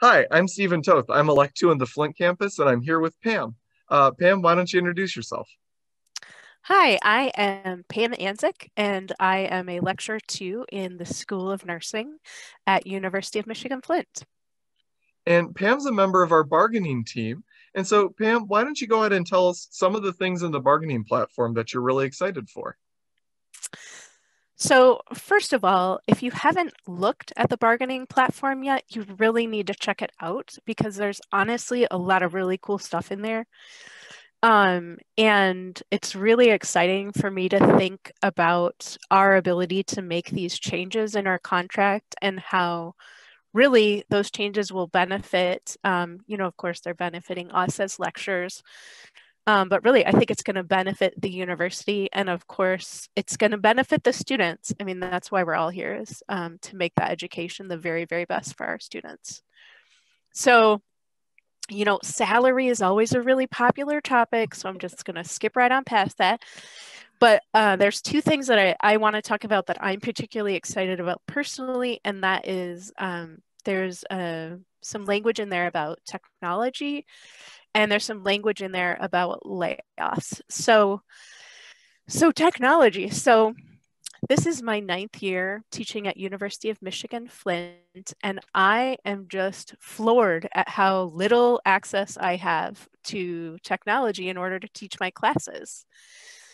Hi, I'm Stephen Toth. I'm a Lec 2 in the Flint campus, and I'm here with Pam. Pam, why don't you introduce yourself? Hi, I am Pam Anzicek, and I am a lecturer too in the School of Nursing at University of Michigan Flint. And Pam's a member of our bargaining team. And so, Pam, why don't you go ahead and tell us some of the things in the bargaining platform that you're really excited for? So, first of all, if you haven't looked at the bargaining platform yet, you really need to check it out because there's honestly a lot of really cool stuff in there. And it's really exciting for me to think about our ability to make these changes in our contract and how really those changes will benefit, of course, they're benefiting us as lecturers, but really, I think it's going to benefit the university. And of course, it's going to benefit the students. I mean, that's why we're all here is to make that education the very, very best for our students. So, salary is always a really popular topic. So I'm just going to skip right on past that. But there's two things that I want to talk about that I'm particularly excited about personally, and that is there's some language in there about technology, and there's some language in there about layoffs. So technology. So this is my ninth year teaching at University of Michigan Flint, and I am just floored at how little access I have to technology in order to teach my classes.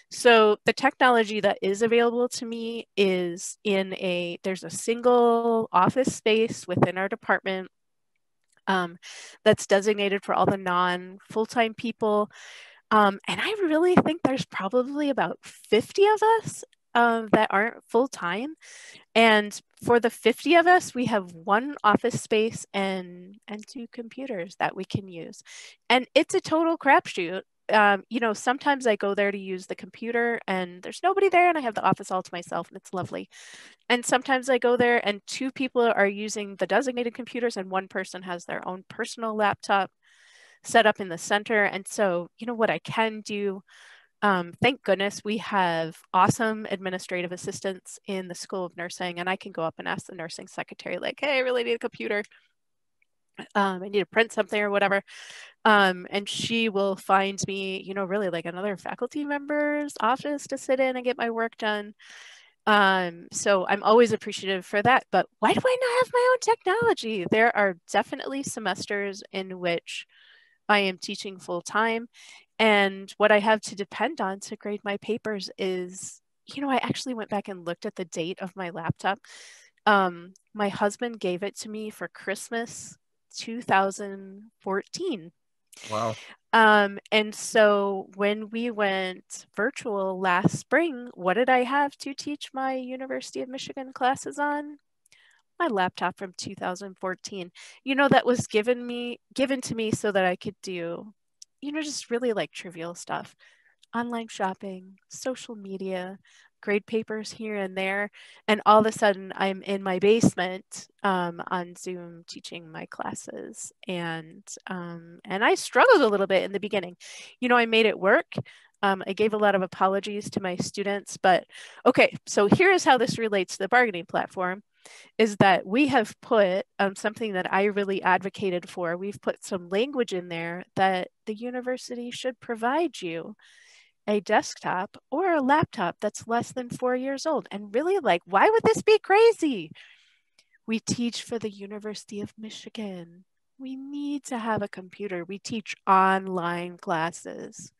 So the technology that is available to me is there's a single office space within our department that's designated for all the non-full-time people. And I really think there's probably about 50 of us that aren't full-time. And for the 50 of us, we have one office space and two computers that we can use. And it's a total crapshoot. Sometimes I go there to use the computer and there's nobody there and I have the office all to myself and it's lovely. And sometimes I go there and two people are using the designated computers and one person has their own personal laptop set up in the center. And so, what I can do, thank goodness we have awesome administrative assistants in the School of Nursing, and I can go up and ask the nursing secretary, like, hey, I really need a computer. I need to print something or whatever. And she will find me, really like another faculty member's office to sit in and get my work done. So I'm always appreciative for that. But why do I not have my own technology? There are definitely semesters in which I am teaching full time. And what I have to depend on to grade my papers is, I actually went back and looked at the date of my laptop. My husband gave it to me for Christmas 2014. Wow. And so when we went virtual last spring, what did I have to teach my University of Michigan classes on? My laptop from 2014. That was given to me so that I could do, just really like trivial stuff. Online shopping, social media, grade papers here and there. And all of a sudden I'm in my basement on Zoom teaching my classes. And I struggled a little bit in the beginning. I made it work. I gave a lot of apologies to my students, but okay, so here's how this relates to the bargaining platform is that we have put something that I really advocated for. We've put some language in there that the university should provide you a desktop or a laptop that's less than 4 years old. And really, like, why would this be crazy? We teach for the University of Michigan. We need to have a computer. We teach online classes.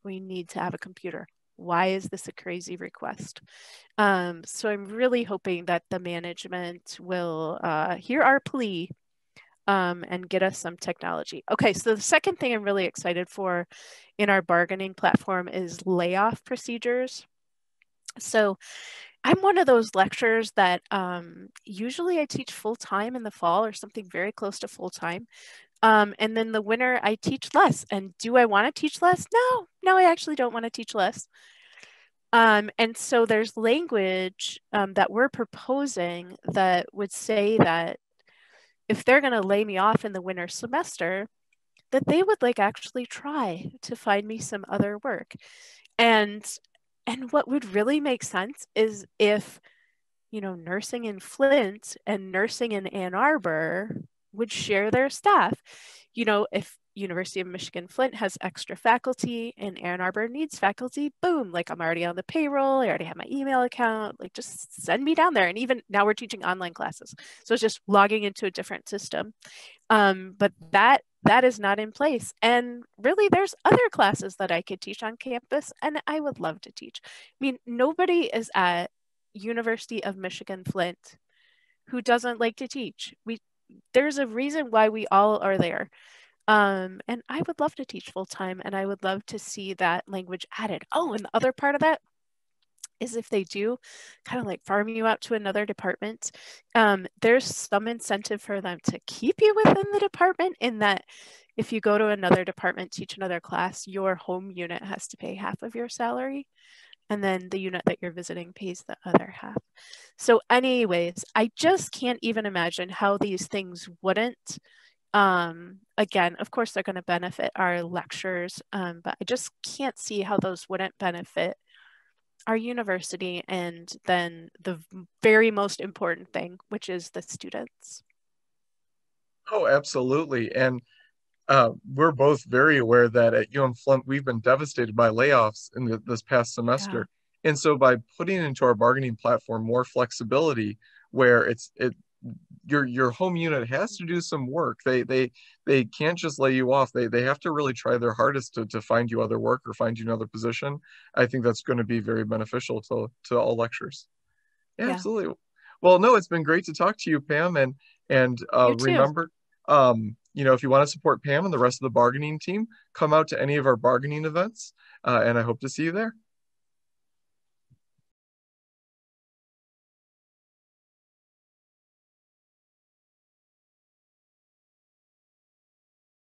We need to have a computer. Why is this a crazy request? So I'm really hoping that the management will hear our plea and get us some technology. Okay, so the second thing I'm really excited for in our bargaining platform is layoff procedures. So I'm one of those lecturers that usually I teach full time in the fall or something very close to full time. And then the winter I teach less. And do I want to teach less? No, I actually don't want to teach less. And so there's language that we're proposing that would say that if they're going to lay me off in the winter semester, that they would like actually try to find me some other work. And what would really make sense is if, nursing in Flint and nursing in Ann Arbor would share their staff. If University of Michigan Flint has extra faculty and Ann Arbor needs faculty, boom, like I'm already on the payroll, I already have my email account, like just send me down there. And even now we're teaching online classes. So it's just logging into a different system. But that is not in place. And really, there's other classes that I could teach on campus, and I would love to teach. I mean, nobody is at University of Michigan Flint who doesn't like to teach. There's a reason why we all are there. And I would love to teach full time, and I would love to see that language added. Oh, and the other part of that is if they do kind of like farm you out to another department, there's some incentive for them to keep you within the department, in that if you go to another department, teach another class, your home unit has to pay half of your salary. And then the unit that you're visiting pays the other half. So anyways, I just can't even imagine how these things wouldn't. Again, of course, they're going to benefit our lectures, but I just can't see how those wouldn't benefit our university, and then the very most important thing, which is the students. Oh, absolutely. And we're both very aware that at Flint, we've been devastated by layoffs in this past Yeah. semester. And so by putting into our bargaining platform more flexibility, where your home unit has to do some work. They can't just lay you off. They have to really try their hardest to find you other work or find you another position. I think that's going to be very beneficial to all lectures. Yeah, Yeah. absolutely. Well, no, it's been great to talk to you, Pam, and You too. remember, if you want to support Pam and the rest of the bargaining team, come out to any of our bargaining events, and I hope to see you there.